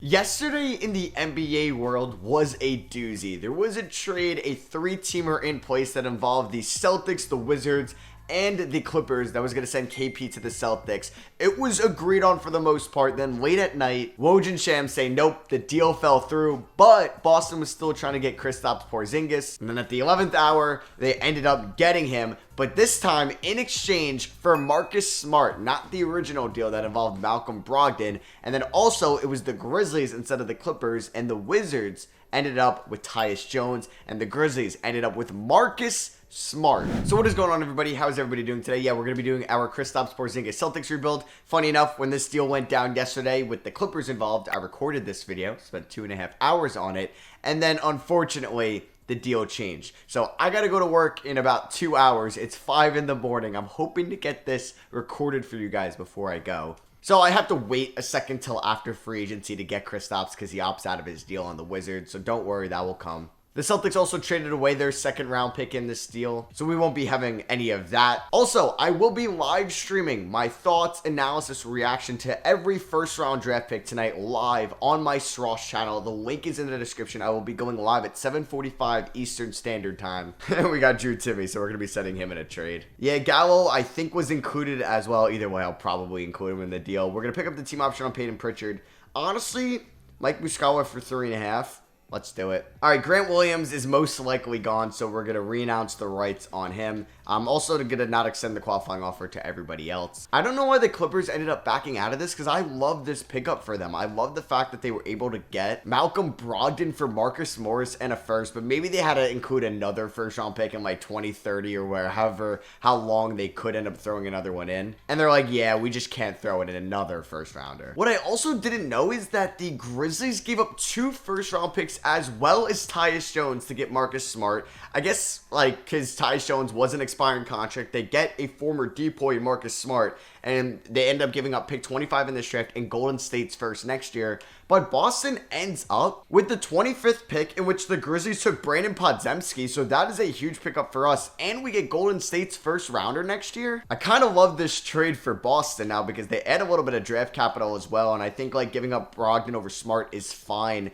Yesterday in the NBA world was a doozy. There was a trade, a three-teamer in place that involved the Celtics, the Wizards, and the Clippers that was going to send KP to the Celtics. It was agreed on for the most part. Then late at night, Woj and Shams say, nope, the deal fell through, but Boston was still trying to get Kristaps Porzingis. And then at the 11th hour, they ended up getting him, but this time in exchange for Marcus Smart, not the original deal that involved Malcolm Brogdon. And then also it was the Grizzlies instead of the Clippers, and the Wizards ended up with Tyus Jones, and the Grizzlies ended up with Marcus Smart. So what is going on, everybody? How is everybody doing today? Yeah, we're going to be doing our Kristaps Porzingis Celtics rebuild. Funny enough, when this deal went down yesterday with the Clippers involved, I recorded this video, spent 2.5 hours on it, and then unfortunately, the deal changed. So I got to go to work in about 2 hours. It's 5 in the morning. I'm hoping to get this recorded for you guys before I go. So I have to wait a second till after free agency to get Kristaps because he opts out of his deal on the Wizards. So don't worry, that will come. The Celtics also traded away their second round pick in this deal, so we won't be having any of that. Also, I will be live streaming my thoughts, analysis, reaction to every first round draft pick tonight live on my Sross channel. The link is in the description. I will be going live at 7:45 Eastern Standard Time. We got Drew Timmy, so we're going to be sending him in a trade. Yeah, Gallo, I think, was included as well. Either way, I'll probably include him in the deal. We're going to pick up the team option on Peyton Pritchard. Honestly, Mike Muscala for 3.5. Let's do it. All right, Grant Williams is most likely gone, so we're going to re-announce the rights on him. Also to get to not extend the qualifying offer to everybody else. I don't know why the Clippers ended up backing out of this because I love this pickup for them. I love the fact that they were able to get Malcolm Brogdon for Marcus Morris and a first, but maybe they had to include another first round pick in like 2030 or wherever, how long they could end up throwing another one in. And they're like, yeah, we just can't throw it in another first rounder. What I also didn't know is that the Grizzlies gave up 2 first round picks as well as Tyus Jones to get Marcus Smart. I guess like because Tyus Jones was an expiring contract, they get a former depoy Marcus Smart, and they end up giving up pick 25 in this draft and Golden State's first next year. But Boston ends up with the 25th pick, in which the Grizzlies took Brandon Podzemski, so that is a huge pickup for us, and we get Golden State's first rounder next year. I kind of love this trade for Boston now because they add a little bit of draft capital as well, and I think like giving up Brogdon over Smart is fine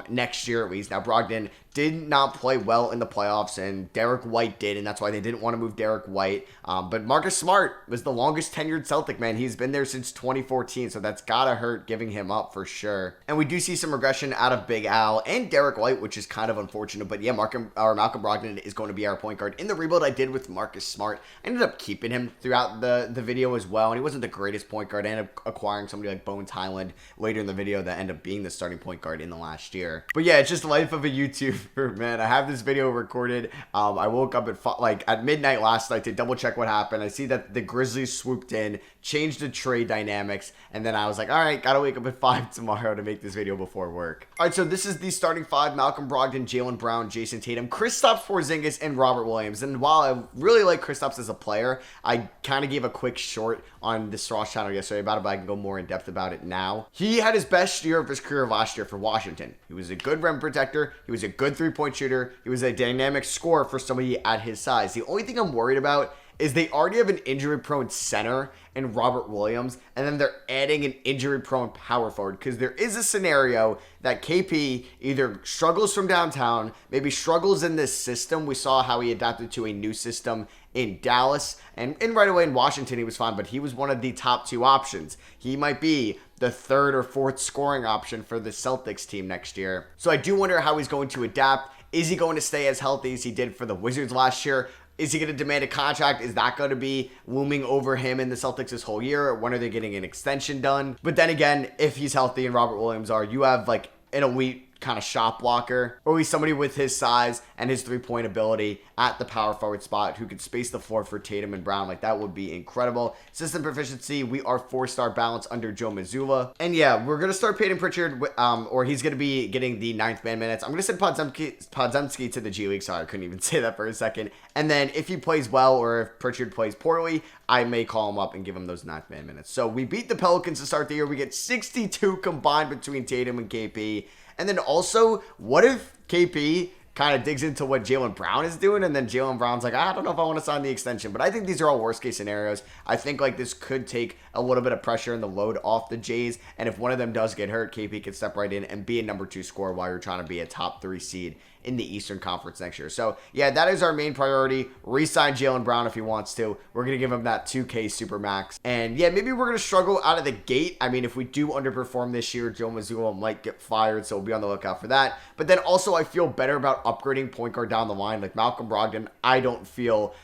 next year at least. Now Brogdon did not play well in the playoffs, and Derek White did, and that's why they didn't want to move Derek White. But Marcus Smart was the longest tenured Celtic, man. He's been there since 2014, so that's gotta hurt giving him up for sure. And we do see some regression out of Big Al and Derek White, which is kind of unfortunate. But yeah, Malcolm Brogdon is going to be our point guard. In the rebuild I did with Marcus Smart, I ended up keeping him throughout the video as well, and he wasn't the greatest point guard. I ended up acquiring somebody like Bones Highland later in the video that ended up being the starting point guard in the last year. But yeah, it's just the life of a YouTuber, man. I have this video recorded. I woke up at midnight last night to double check what happened. I see that the Grizzlies swooped in, changed the trade dynamics, and then I was like, all right, gotta wake up at 5 tomorrow to make this video before work. All right, so this is the starting 5: Malcolm Brogdon, Jaylen Brown, Jason Tatum, Kristaps Porzingis, and Robert Williams. And while I really like Kristaps as a player, I kind of gave a quick short on the Sross channel yesterday about it, but I can go more in depth about it now. He had his best year of his career last year for Washington. He was a good rim protector. He was a good three-point shooter. He was a dynamic scorer for somebody at his size. The only thing I'm worried about is they already have an injury-prone center in Robert Williams, and then they're adding an injury-prone power forward because there is a scenario that KP either struggles from downtown, maybe struggles in this system. We saw how he adapted to a new system in Dallas, and right away in Washington he was fine, but he was one of the top 2 options. He might be the 3rd or 4th scoring option for the Celtics team next year. So I do wonder how he's going to adapt. Is he going to stay as healthy as he did for the Wizards last year? Is he going to demand a contract? Is that going to be looming over him in the Celtics this whole year? When are they getting an extension done? But then again, if he's healthy and Robert Williams you have like an elite kind of shot blocker, or at least somebody with his size and his three-point ability at the power forward spot who could space the floor for Tatum and Brown. Like, that would be incredible. System proficiency, we are 4-star balance under Joe Mazzulla. And yeah, we're going to start Peyton Pritchard, or he's going to be getting the 9th man minutes. I'm going to send Podzemski to the G League. Sorry, I couldn't even say that for a second. And then if he plays well or if Pritchard plays poorly, I may call him up and give him those 9th man minutes. So we beat the Pelicans to start the year. We get 62 combined between Tatum and KP. And then also, what if KP kind of digs into what Jaylen Brown is doing, and then Jaylen Brown's like, I don't know if I want to sign the extension. But I think these are all worst case scenarios. I think like this could take a little bit of pressure and the load off the Jays, and if one of them does get hurt, KP can step right in and be a number 2 scorer while you're trying to be a top 3 seed in the Eastern Conference next year. So yeah, that is our main priority. Re-sign Jaylen Brown if he wants to. We're going to give him that 2K Supermax. And yeah, maybe we're going to struggle out of the gate. I mean, if we do underperform this year, Joe Mazzulla might get fired, so we'll be on the lookout for that. But then also I feel better about upgrading point guard down the line. Like Malcolm Brogdon, I don't feel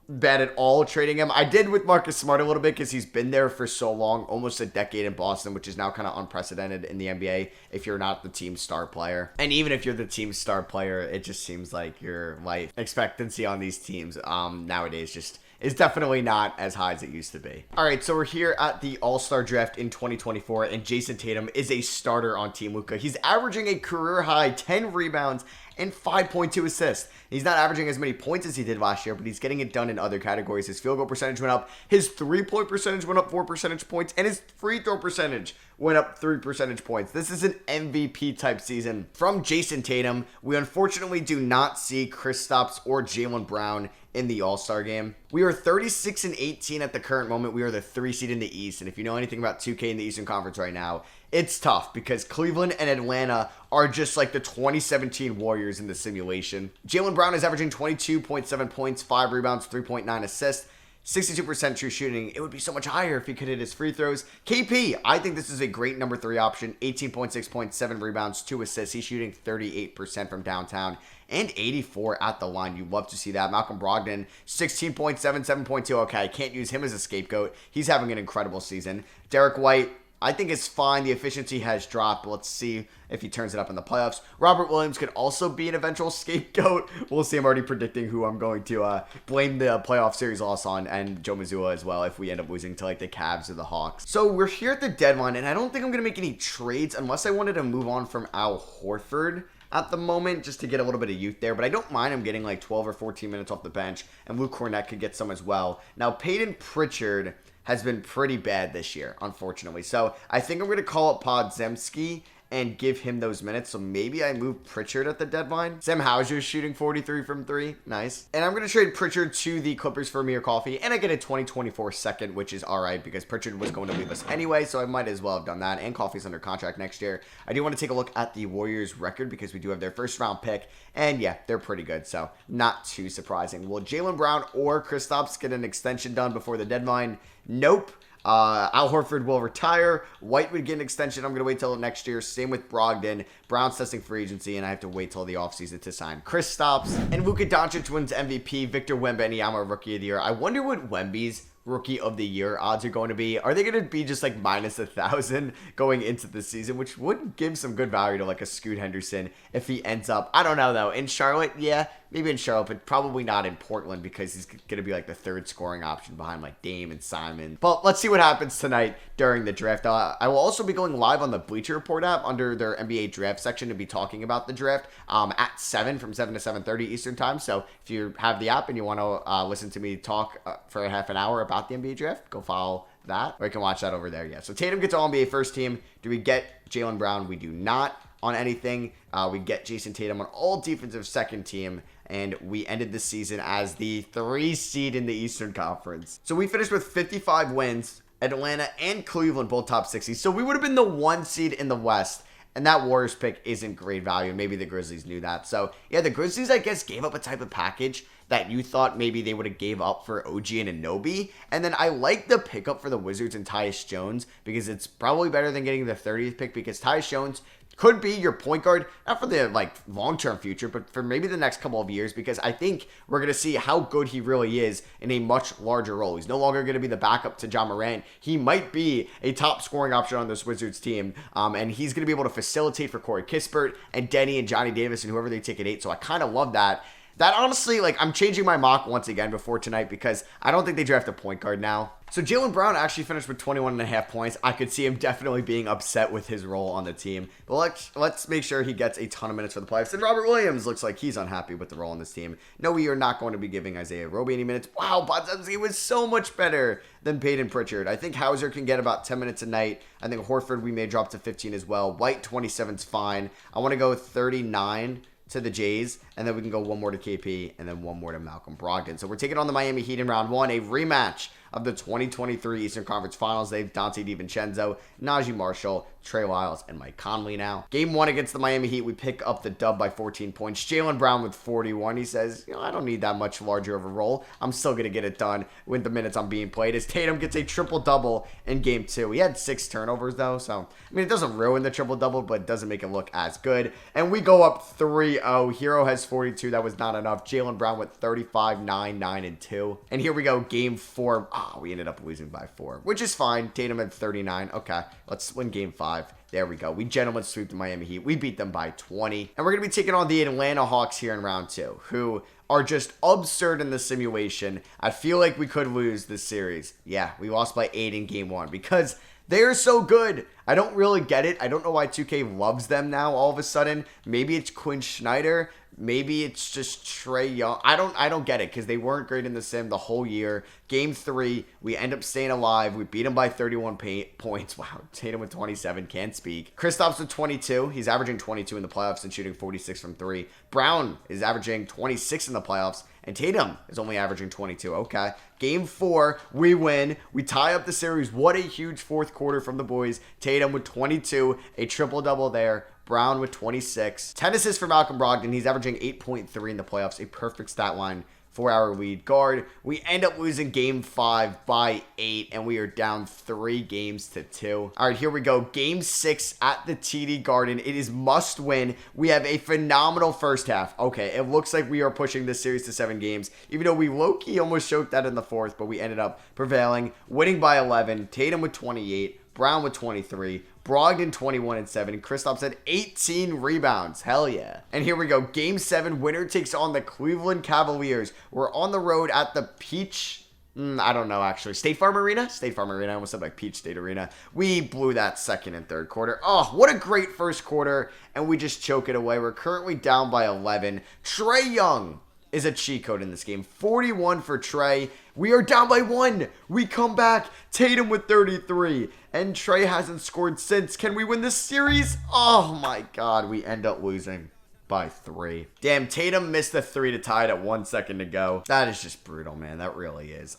bad at all trading him. I did with Marcus Smart a little bit because he's been there for so long, almost a decade in Boston, which is now kind of unprecedented in the NBA if you're not the team's star player. And even if you're the team's star player, it just seems like your life expectancy on these teams nowadays just is definitely not as high as it used to be. All right, so we're here at the All-Star Draft in 2024, and Jason Tatum is a starter on Team Luka. He's averaging a career-high 10 rebounds and 5.2 assists. He's not averaging as many points as he did last year, but he's getting it done in other categories. His field goal percentage went up, his three-point percentage went up 4 percentage points, and his free throw percentage went up 3 percentage points. This is an MVP-type season from Jason Tatum. We unfortunately do not see Kristaps or Jaylen Brown in the All-Star game. We are 36-18 at the current moment. We are the 3 seed in the East, and if you know anything about 2K in the Eastern Conference right now, it's tough because Cleveland and Atlanta are just like the 2017 Warriors in the simulation. Jaylen Brown is averaging 22.7 points, 5 rebounds, 3.9 assists, 62% true shooting. It would be so much higher if he could hit his free throws. KP, I think this is a great number 3 option. 18.6 points, 7 rebounds, 2 assists. He's shooting 38% from downtown and 84 at the line. You love to see that. Malcolm Brogdon, 16.7, 7.2. Okay, I can't use him as a scapegoat. He's having an incredible season. Derek White, I think it's fine. The efficiency has dropped. Let's see if he turns it up in the playoffs. Robert Williams could also be an eventual scapegoat. We'll see. I'm already predicting who I'm going to blame the playoff series loss on, and Joe Mazzulla as well if we end up losing to like the Cavs or the Hawks. So we're here at the deadline, and I don't think I'm going to make any trades unless I wanted to move on from Al Horford at the moment, just to get a little bit of youth there. But I don't mind him getting like 12 or 14 minutes off the bench, and Luke Cornett could get some as well. Now, Peyton Pritchard has been pretty bad this year, unfortunately. So I think I'm going to call up Podzemski and give him those minutes. So maybe I move Pritchard at the deadline. Sam Hauser's shooting 43 from 3. Nice. And I'm going to trade Pritchard to the Clippers for Amir Coffey. And I get a 2024 second, which is all right because Pritchard was going to leave us anyway. So I might as well have done that. And Coffey's under contract next year. I do want to take a look at the Warriors record because we do have their first round pick. And yeah, they're pretty good. So not too surprising. Will Jaylen Brown or Kristaps get an extension done before the deadline? Nope. Al Horford will retire. White would get an extension. I'm going to wait till next year. Same with Brogdon. Brown's testing for agency, and I have to wait till the offseason to sign Kristaps. And Luka Doncic wins MVP. Victor Wembanyama Rookie of the Year. I wonder what Wemby's Rookie of the Year odds are going to be. Are they going to be just like minus 1,000 going into the season, which would give some good value to like a Scoot Henderson if he ends up, I don't know though, in Charlotte? Yeah, maybe in Charlotte, but probably not in Portland because he's going to be like the 3rd scoring option behind like Dame and Simon. But let's see what happens tonight during the draft. I will also be going live on the Bleacher Report app under their NBA draft section to be talking about the draft at 7 from 7 to 7:30 Eastern time. So if you have the app and you want to listen to me talk for a half an hour about the NBA draft, go follow that, or you can watch that over there. Yeah, so Tatum gets All-NBA first team. Do we get Jaylen Brown? We do not on anything. We get Jason Tatum on all defensive second team, and we ended the season as the 3 seed in the Eastern Conference. So we finished with 55 wins. Atlanta and Cleveland both top 60. So we would have been the 1 seed in the West. And that Warriors pick isn't great value. Maybe the Grizzlies knew that. So, yeah, the Grizzlies, I guess, gave up a type of package that you thought maybe they would have gave up for OG and Anunoby. And then I like the pickup for the Wizards and Tyus Jones because it's probably better than getting the 30th pick because Tyus Jones could be your point guard, not for the like long-term future, but for maybe the next couple of years, because I think we're going to see how good he really is in a much larger role. He's no longer going to be the backup to John Morant. He might be a top scoring option on this Wizards team, and he's going to be able to facilitate for Corey Kispert and Denny and Johnny Davis and whoever they take at 8, so I kind of love that. That honestly, like, I'm changing my mock once again before tonight because I don't think they draft a point guard now. So Jaylen Brown actually finished with 21.5 points. I could see him definitely being upset with his role on the team. But let's make sure he gets a ton of minutes for the playoffs. And Robert Williams looks like he's unhappy with the role on this team. No, we are not going to be giving Isaiah Roby any minutes. Wow, Podzemski was so much better than Peyton Pritchard. I think Hauser can get about 10 minutes a night. I think Horford we may drop to 15 as well. White 27's fine. I want to go 39 to the Jays, and then we can go one more to KP, and then one more to Malcolm Brogdon. So we're taking on the Miami Heat in round one, a rematch of the 2023 Eastern Conference Finals. They have Dante DiVincenzo, Najee Marshall, Trey Lyles, and Mike Conley now. Game one against the Miami Heat, we pick up the dub by 14 points. Jaylen Brown with 41. He says, I don't need that much larger of a role. I'm still going to get it done with the minutes I'm being played. As Tatum gets a triple-double in game two. He had 6 turnovers, though, so, it doesn't ruin the triple-double, but it doesn't make it look as good. And we go up 3-0. Hero has 42. That was not enough. Jaylen Brown with 35, 9, 9, and 2. And here we go, game four. We ended up losing by 4, which is fine. Tatum had 39. Okay, let's win game 5. There we go. We gentlemen sweep the Miami Heat. We beat them by 20. And we're going to be taking on the Atlanta Hawks here in round 2, who are just absurd in the simulation. I feel like we could lose this series. Yeah, we lost by 8 in game 1 because they are so good. I don't really get it. I don't know why 2K loves them now all of a sudden. Maybe it's Quinn Snyder. Maybe it's just Trae Young. I don't get it because they weren't great in the sim the whole year. Game 3, we end up staying alive. We beat them by 31 points. Wow, Tatum with 27, can't speak. Kristaps with 22. He's averaging 22 in the playoffs and shooting 46 from 3. Brown is averaging 26 in the playoffs, and Tatum is only averaging 22. Okay. Game 4, we win. We tie up the series. What a huge fourth quarter from the boys. Tatum with 22, a triple-double there. Brown with 26. 10 assists for Malcolm Brogdon. He's averaging 8.3 in the playoffs. A perfect stat line for our lead guard. We end up losing game 5 by 8, and we are down 3 games to 2. All right, here we go. Game 6 at the TD Garden. It is must win. We have a phenomenal first half. Okay, it looks like we are pushing this series to 7 games, even though we low-key almost choked that in the fourth, but we ended up prevailing, winning by 11. Tatum with 28. Brown with 23. Brogdon 21 and 7. Kristaps had 18 rebounds. Hell yeah. And here we go. Game 7. Winner takes on the Cleveland Cavaliers. We're on the road at the Peach. I don't know, actually. State Farm Arena? State Farm Arena. I almost said like Peach State Arena. We blew that second and third quarter. Oh, what a great first quarter. And we just choke it away. We're currently down by 11. Trae Young is a cheat code in this game. 41 for Trae. We are down by 1. We come back. Tatum with 33. And Trae hasn't scored since. Can we win this series? Oh my God. We end up losing by 3. Damn, Tatum missed the 3 to tie it at 1 second to go. That is just brutal, man. That really is.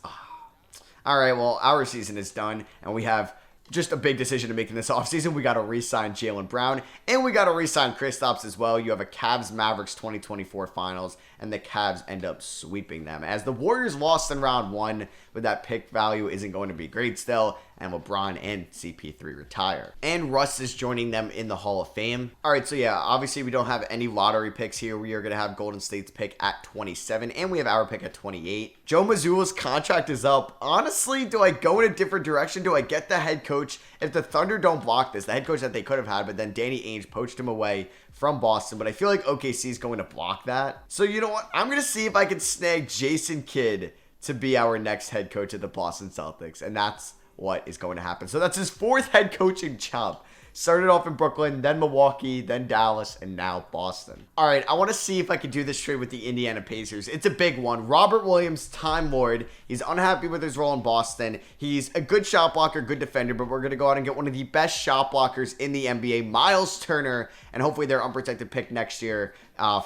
All right, well, our season is done. And we have just a big decision to make in this offseason. We got to re-sign Jaylen Brown, and we got to re-sign Kristaps as well. You have a Cavs-Mavericks 2024 Finals, and the Cavs end up sweeping them. As the Warriors lost in round 1, but that pick value isn't going to be great still, and LeBron and CP3 retire. And Russ is joining them in the Hall of Fame. All right, so yeah, obviously we don't have any lottery picks here. We are going to have Golden State's pick at 27, and we have our pick at 28. Joe Mazzulla's contract is up. Honestly, do I go in a different direction? Do I get the head coach? If the Thunder don't block this, the head coach that they could have had, but then Danny Ainge poached him away from Boston, but I feel like OKC is going to block that. So you know what? I'm going to see if I can snag Jason Kidd to be our next head coach of the Boston Celtics, and that's what is going to happen. So that's his 4th head coaching job. Started off in Brooklyn, then Milwaukee, then Dallas, and now Boston. All right, I want to see if I can do this trade with the Indiana Pacers. It's a big one. Robert Williams, Time Lord. He's unhappy with his role in Boston. He's a good shot blocker, good defender, but we're going to go out and get one of the best shot blockers in the NBA, Miles Turner, and hopefully their unprotected pick next year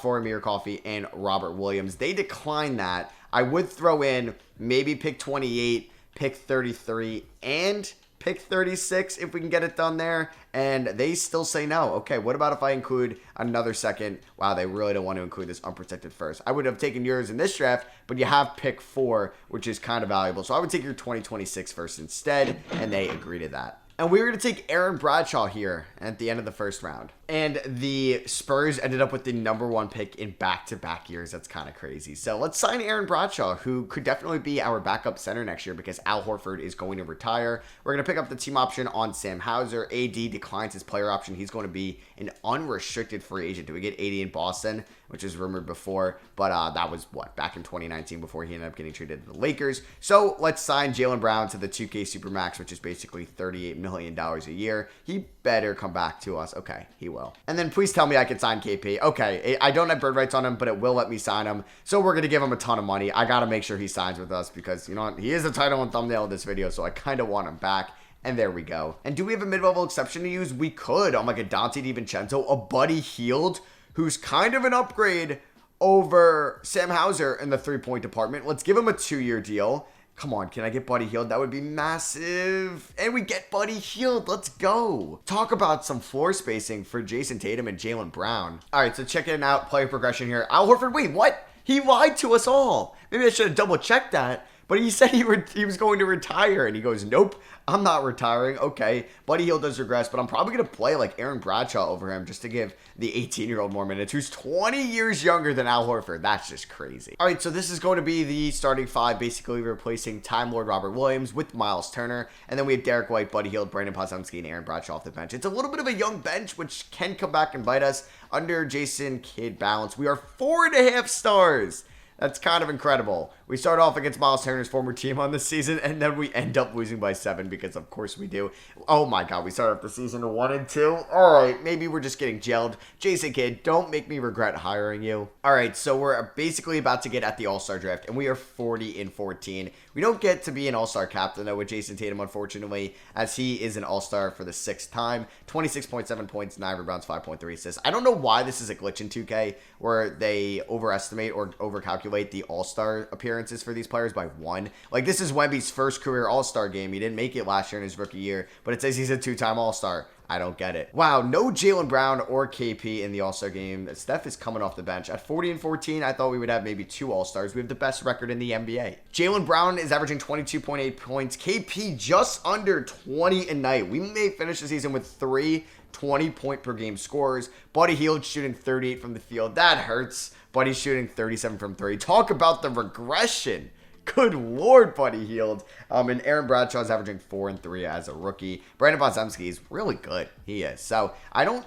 for Amir Coffey and Robert Williams. They declined that. I would throw in maybe pick 28, pick 33, and pick 36 if we can get it done there, and they still say no. Okay, what about if I include another second? Wow, they really don't want to include this unprotected first. I would have taken yours in this draft, but you have pick 4, which is kind of valuable. So I would take your 2026 first instead, and they agree to that. And we were going to take Aaron Bradshaw here at the end of the first round. And the Spurs ended up with the number 1 pick in back-to-back years. That's kind of crazy. So let's sign Aaron Bradshaw, who could definitely be our backup center next year because Al Horford is going to retire. We're going to pick up the team option on Sam Hauser. AD declines his player option. He's going to be an unrestricted free agent. Do we get AD in Boston, which is rumored before? But that was, back in 2019 before he ended up getting traded to the Lakers. So let's sign Jaylen Brown to the 2K Supermax, which is basically $38 million a year. He better come back to us. Okay, he will. And then please tell me I can sign KP. Okay, I don't have bird rights on him, but it will let me sign him. So we're going to give him a ton of money. I got to make sure he signs with us because, you know what? He is the title and thumbnail of this video, so I kind of want him back. And there we go. And do we have a mid-level exception to use? We could on like a Dante DiVincenzo, a Buddy Hield, who's kind of an upgrade over Sam Hauser in the three-point department. Let's give him a 2-year deal. Come on, can I get Buddy Hield? That would be massive. And we get Buddy Hield. Let's go. Talk about some floor spacing for Jason Tatum and Jaylen Brown. All right, so checking out player progression here. Al Horford, wait, what? He lied to us all. Maybe I should have double-checked that. But he said he was going to retire, and he goes, nope, I'm not retiring. Okay, Buddy Hield does regress, but I'm probably going to play like Aaron Bradshaw over him just to give the 18-year-old more minutes, who's 20 years younger than Al Horford. That's just crazy. All right, so this is going to be the starting five, basically replacing Time Lord Robert Williams with Miles Turner. And then we have Derek White, Buddy Hield, Brandon Podzimski, and Aaron Bradshaw off the bench. It's a little bit of a young bench, which can come back and bite us under Jason Kidd balance. We are 4.5 stars. That's kind of incredible. We start off against Miles Turner's former team on this season, and then we end up losing by 7 because, of course, we do. Oh, my God. We start off the season 1-2. All right. Maybe we're just getting jailed. Jason Kidd, don't make me regret hiring you. All right. So we're basically about to get at the All-Star draft, and we are 40-14. We don't get to be an All-Star captain, though, with Jason Tatum, unfortunately, as he is an All-Star for the 6th time. 26.7 points, 9 rebounds, 5.3 assists. I don't know why this is a glitch in 2K where they overestimate or overcalculate the All-Star appearances for these players by 1. Like, this is Wemby's first career All-Star game. He didn't make it last year in his rookie year, but it says he's a 2-time All-Star. I don't get it. Wow, no Jaylen Brown or KP in the All-Star game. Steph is coming off the bench. At 40-14, I thought we would have maybe 2 All-Stars. We have the best record in the NBA. Jaylen Brown is averaging 22.8 points. KP just under 20 a night. We may finish the season with 3 20-point per game scores. Buddy Hield shooting 38 from the field. That hurts. Buddy's shooting 37 from 3. Talk about the regression. Good Lord, Buddy Hield. And Aaron Bradshaw is averaging 4 and 3 as a rookie. Brandon Podzimski is really good. He is. So I don't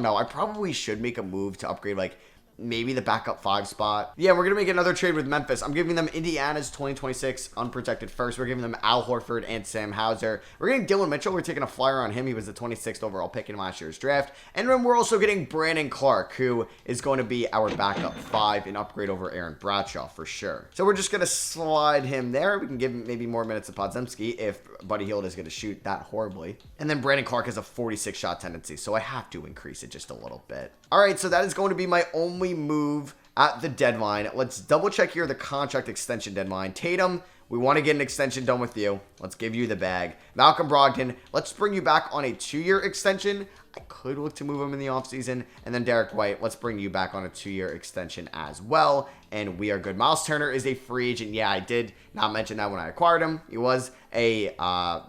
know. I probably should make a move to upgrade like maybe the backup 5 spot. Yeah, we're going to make another trade with Memphis. I'm giving them Indiana's 2026 unprotected first. We're giving them Al Horford and Sam Hauser. We're getting Dylan Mitchell. We're taking a flyer on him. He was the 26th overall pick in last year's draft. And then we're also getting Brandon Clark, who is going to be our backup 5 and upgrade over Aaron Bradshaw for sure. So we're just going to slide him there. We can give him maybe more minutes to Podzimski if Buddy Hield is going to shoot that horribly. And then Brandon Clark has a 46 shot tendency, so I have to increase it just a little bit. All right, so that is going to be my only move at the deadline. Let's double check here the contract extension deadline. Tatum, we want to get an extension done with you. Let's give you the bag. Malcolm Brogdon, let's bring you back on a 2-year extension. I could look to move him in the offseason. And then Derek White, let's bring you back on a 2-year extension as well. And we are good. Miles Turner is a free agent. Yeah, I did not mention that when I acquired him. He was a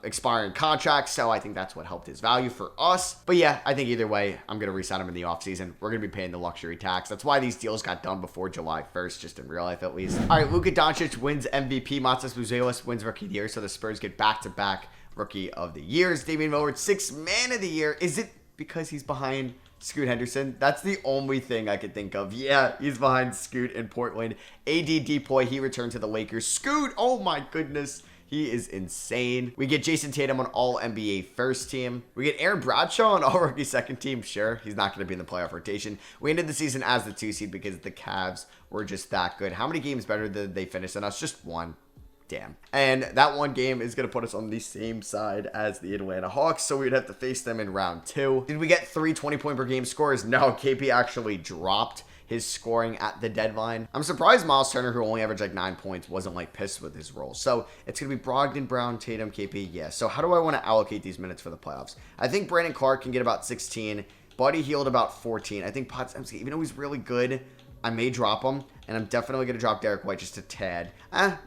expiring contract, so I think that's what helped his value for us. But yeah, I think either way, I'm going to re-sign him in the offseason. We're going to be paying the luxury tax. That's why these deals got done before July 1st, just in real life at least. All right, Luka Doncic wins MVP. Matas Buzelis wins Rookie of the Year, so the Spurs get back-to-back Rookie of the Years. Damian Lillard, 6th Man of the Year. Is it because he's behind Scoot Henderson? That's the only thing I could think of. Yeah, he's behind Scoot in Portland. AD Depoy, he returned to the Lakers. Scoot, oh my goodness. He is insane. We get Jason Tatum on All-NBA first team. We get Aaron Bradshaw on All-Rookie second team. Sure, he's not going to be in the playoff rotation. We ended the season as the 2 seed because the Cavs were just that good. How many games better did they finish than us? Just 1. Damn. And that 1 game is going to put us on the same side as the Atlanta Hawks, so we'd have to face them in round 2. Did we get 3 20-point per game scores? No, KP actually dropped his scoring at the deadline. I'm surprised Miles Turner, who only averaged like 9 points, wasn't like pissed with his role. So it's going to be Brogdon, Brown, Tatum, KP. Yeah, so how do I want to allocate these minutes for the playoffs? I think Brandon Clark can get about 16. Buddy Hield about 14. I think Podzimski, even though he's really good, I may drop him, and I'm definitely going to drop Derek White just a tad.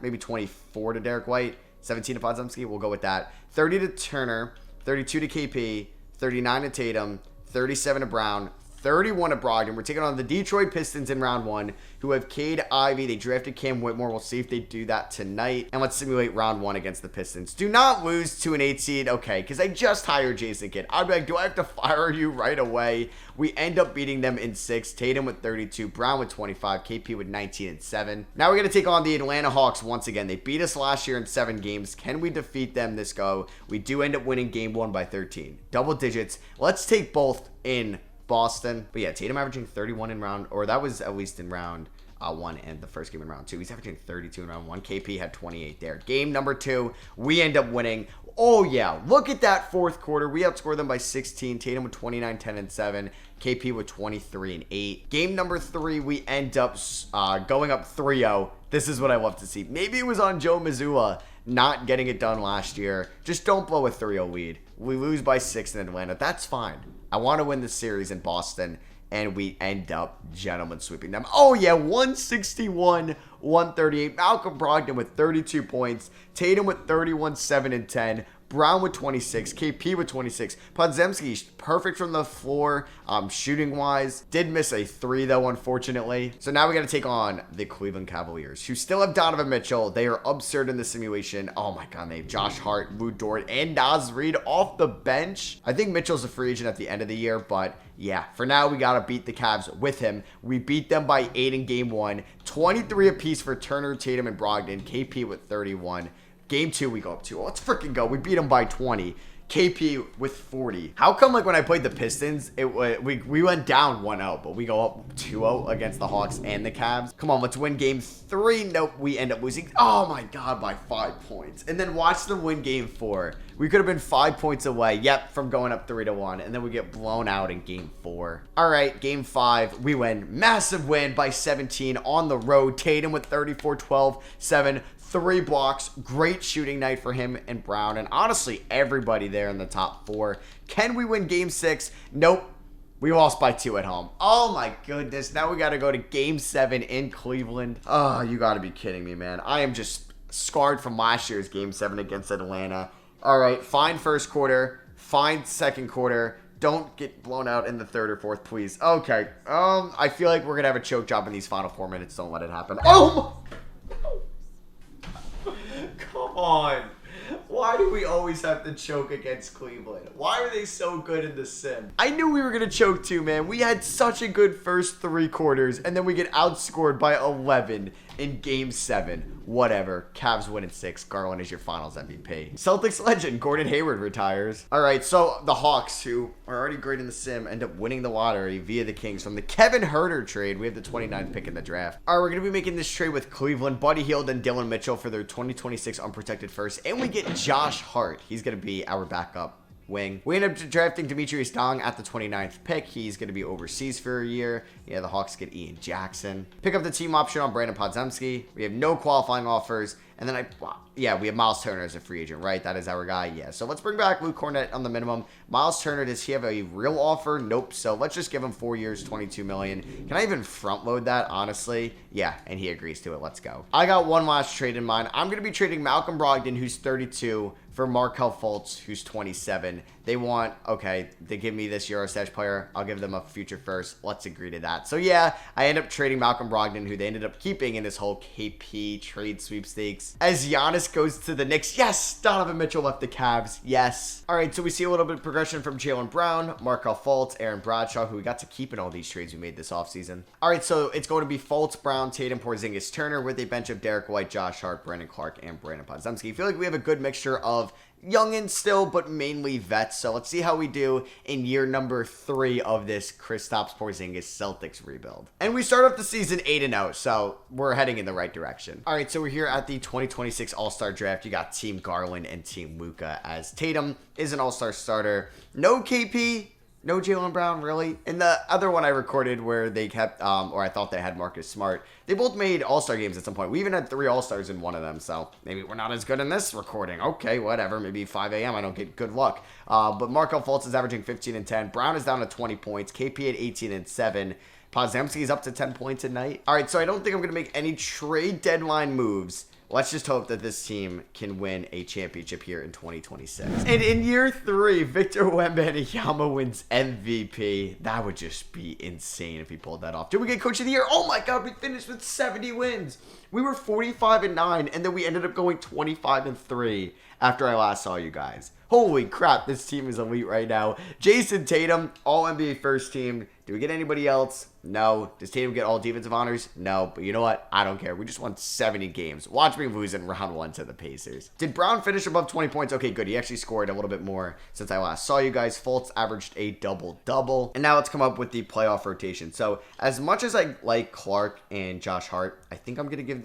Maybe 24 to Derek White, 17 to Podzimski. We'll go with that. 30 to Turner, 32 to KP, 39 to Tatum, 37 to Brown, 31 to Brogdon. We're taking on the Detroit Pistons in round 1, who have Cade Ivey. They drafted Cam Whitmore. We'll see if they do that tonight. And let's simulate round 1 against the Pistons. Do not lose to an 8 seed. Okay, because I just hired Jason Kidd. I'd be like, do I have to fire you right away? We end up beating them in 6. Tatum with 32, Brown with 25, KP with 19 and 7. Now we're going to take on the Atlanta Hawks once again. They beat us last year in 7 games. Can we defeat them this go? We do end up winning game 1 by 13. Double digits. Let's take both in Boston. But yeah, Tatum averaging 31 in round, or that was at least in round 1 and the first game in round 2. He's averaging 32 in round 1. KP had 28 there. Game number 2, we end up winning. Oh yeah, look at that fourth quarter. We outscored them by 16. Tatum with 29, 10, and 7. KP with 23 and 8. Game number 3, we end up going up 3-0. This is what I love to see. Maybe it was on Joe Mazzulla not getting it done last year. Just don't blow a 3-0 lead. We lose by 6 in Atlanta. That's fine. I want to win the series in Boston, and we end up gentlemen sweeping them. Oh, yeah, 161-138. Malcolm Brogdon with 32 points. Tatum with 31, 7, and 10. Brown with 26, KP with 26. Podzemski, perfect from the floor, shooting-wise. Did miss a 3, though, unfortunately. So now we got to take on the Cleveland Cavaliers, who still have Donovan Mitchell. They are absurd in the simulation. Oh, my God, they have Josh Hart, Lou Dort, and Naz Reid off the bench. I think Mitchell's a free agent at the end of the year, but yeah, for now, we got to beat the Cavs with him. We beat them by 8 in Game 1. 23 apiece for Turner, Tatum, and Brogdon. KP with 31. Game 2, we go up 2. Let's freaking go. We beat them by 20. KP with 40. How come, like, when I played the Pistons, we went down 1-0, but we go up 2-0 against the Hawks and the Cavs? Come on, let's win Game 3. Nope, we end up losing. Oh, my God, by 5 points. And then watch them win Game 4. We could have been 5 points away, yep, from going up 3-1, and then we get blown out in Game 4. All right, Game 5, we win. Massive win by 17 on the road. Tatum with 34, 12, 7, 3 blocks. Great shooting night for him and Brown, and honestly, everybody there in the top 4. Can we win Game 6? Nope. We lost by 2 at home. Oh my goodness. Now we got to go to Game 7 in Cleveland. Oh, you got to be kidding me, man. I am just scarred from last year's Game 7 against Atlanta. All right, fine first quarter, fine second quarter. Don't get blown out in the third or fourth, please. Okay. I feel like we're going to have a choke job in these final 4 minutes. Don't let it happen. Oh! Come on. Why do we always have to choke against Cleveland? Why are they so good in the sim? I knew we were going to choke too, man. We had such a good first 3 quarters, and then we get outscored by 11 in Game 7. Whatever. Cavs win in 6. Garland is your finals MVP. Celtics legend Gordon Hayward retires. All right, so the Hawks, who are already great in the sim, end up winning the lottery via the Kings from the Kevin Huerter trade. We have the 29th pick in the draft. All right, we're going to be making this trade with Cleveland, Buddy Hield, and Dylan Mitchell for their 2026 unprotected first, and we get Josh Hart. He's going to be our backup wing. We end up drafting Demetrius Dong at the 29th pick. He's going to be overseas for a year. Yeah, the Hawks get Ian Jackson. Pick up the team option on Brandon Podzemski. We have no qualifying offers. And then we have Miles Turner as a free agent, right? That is our guy. Yeah, so let's bring back Luke Cornett on the minimum. Miles Turner, does he have a real offer? Nope. So let's just give him 4 years, $22 million. Can I even front load that, honestly? Yeah, and he agrees to it. Let's go. I got one last trade in mind. I'm going to be trading Malcolm Brogdon, who's 32, for Markelle Fultz, who's 27. They give me this Eurostash player. I'll give them a future first. Let's agree to that. So yeah, I end up trading Malcolm Brogdon, who they ended up keeping in this whole KP trade sweepstakes. As Giannis goes to the Knicks. Yes, Donovan Mitchell left the Cavs. Yes. All right, so we see a little bit of progression from Jaylen Brown, Markelle Fultz, Aaron Bradshaw, who we got to keep in all these trades we made this offseason. All right, so it's going to be Fultz, Brown, Tatum, Porzingis, Turner with a bench of Derek White, Josh Hart, Brandon Clark, and Brandon Podzemski. I feel like we have a good mixture of youngins still, but mainly vets. So let's see how we do in year number 3 of this Kristaps Porzingis Celtics rebuild. And we start off the season 8-0, so we're heading in the right direction. All right, so we're here at the 2026 All-Star Draft. You got Team Garland and Team Luka, as Tatum is an All-Star starter. No KP. No Jaylen Brown, really. In the other one I recorded where they kept, or I thought they had Marcus Smart, they both made All-Star games at some point. We even had 3 All-Stars in one of them, so maybe we're not as good in this recording. Okay, whatever. Maybe 5 a.m. I don't get good luck. But Markelle Fultz is averaging 15 and 10. Brown is down to 20 points. KP at 18 and 7. Podzemski is up to 10 points a night. All right, so I don't think I'm going to make any trade deadline moves. Let's just hope that this team can win a championship here in 2026. And in year 3, Victor Wembanyama wins MVP. That would just be insane if he pulled that off. Did we get Coach of the Year? Oh my God, we finished with 70 wins. We were 45-9, and then we ended up going 25-3 after I last saw you guys. Holy crap, this team is elite right now. Jason Tatum, all NBA first team. Do we get anybody else? No. Does Tatum get all defensive honors? No. But you know what? I don't care. We just won 70 games. Watch me lose in round 1 to the Pacers. Did Brown finish above 20 points? Okay, good. He actually scored a little bit more since I last saw you guys. Fultz averaged a double-double. And now let's come up with the playoff rotation. So as much as I like Clark and Josh Hart, I think I'm going to give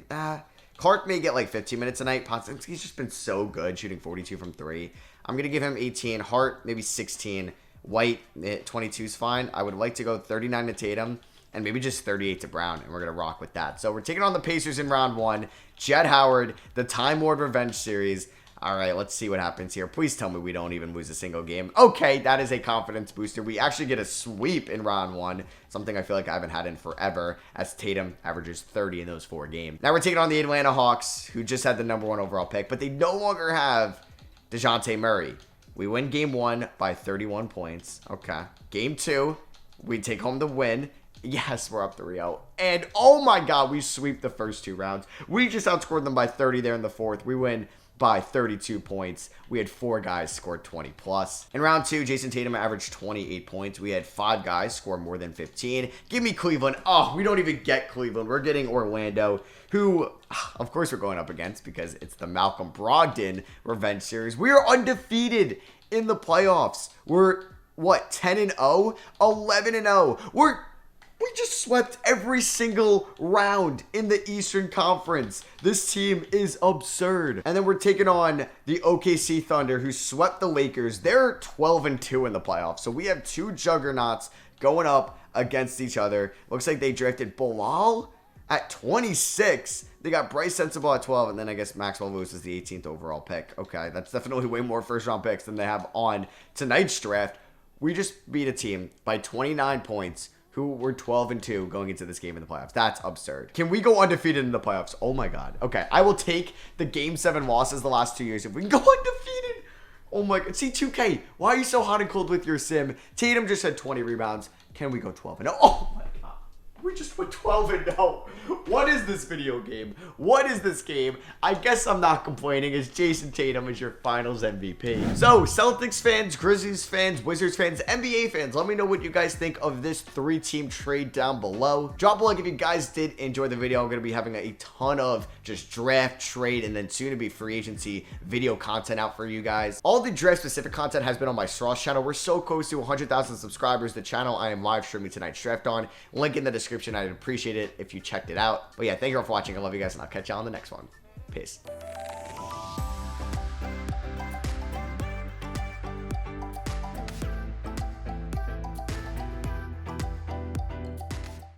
Clark may get like 15 minutes a night. Podzemski's just been so good, shooting 42 from 3. I'm going to give him 18. Hart, maybe 16. White, 22 is fine. I would like to go 39 to Tatum and maybe just 38 to Brown, and we're going to rock with that. So we're taking on the Pacers in round 1. Jett Howard, the Time Lord Revenge Series. All right, let's see what happens here. Please tell me we don't even lose a single game. Okay, that is a confidence booster. We actually get a sweep in round 1, something I feel like I haven't had in forever, as Tatum averages 30 in those 4 games. Now we're taking on the Atlanta Hawks, who just had the #1 overall pick, but they no longer have DeJounte Murray. We win game 1 by 31 points. Okay. Game 2, we take home the win. Yes, we're up 3-0. And oh my God, we sweep the first 2 rounds. We just outscored them by 30 there in the 4th. We win by 32 points. We had 4 guys scored 20 plus. In round 2, Jason Tatum averaged 28 points. We had 5 guys score more than 15. Give me Cleveland. Oh, we don't even get Cleveland. We're getting Orlando, who, of course, we're going up against because it's the Malcolm Brogdon Revenge Series. We are undefeated in the playoffs. We're, what, 10-0? 11-0. We just swept every single round in the Eastern Conference. This team is absurd. And then we're taking on the OKC Thunder, who swept the Lakers. They're 12-2 in the playoffs. So we have 2 juggernauts going up against each other. Looks like they drafted Bilal at 26. They got Bryce Sensabaugh at 12, and then I guess Maxwell Lewis is the 18th overall pick. Okay, that's definitely way more first-round picks than they have on tonight's draft. We just beat a team by 29 points who were 12-2 going into this game in the playoffs. That's absurd. Can we go undefeated in the playoffs? Oh my God. Okay, I will take the Game 7 losses the last 2 years if we can go undefeated. Oh my God. See, 2K, why are you so hot and cold with your sim? Tatum just had 20 rebounds. Can we go 12-0? Oh my God. We just went 12-0. What is this video game? What is this game? I guess I'm not complaining as Jason Tatum is your finals MVP. So, Celtics fans, Grizzlies fans, Wizards fans, NBA fans, let me know what you guys think of this 3-team trade down below. Drop a like if you guys did enjoy the video. I'm going to be having a ton of just draft, trade, and then soon to be free agency video content out for you guys. All the draft specific content has been on my Straws channel. We're so close to 100,000 subscribers. The channel I am live streaming tonight's draft on. Link in the description. I'd appreciate it if you checked it out. But yeah, thank you all for watching. I love you guys, and I'll catch you on the next one. Peace.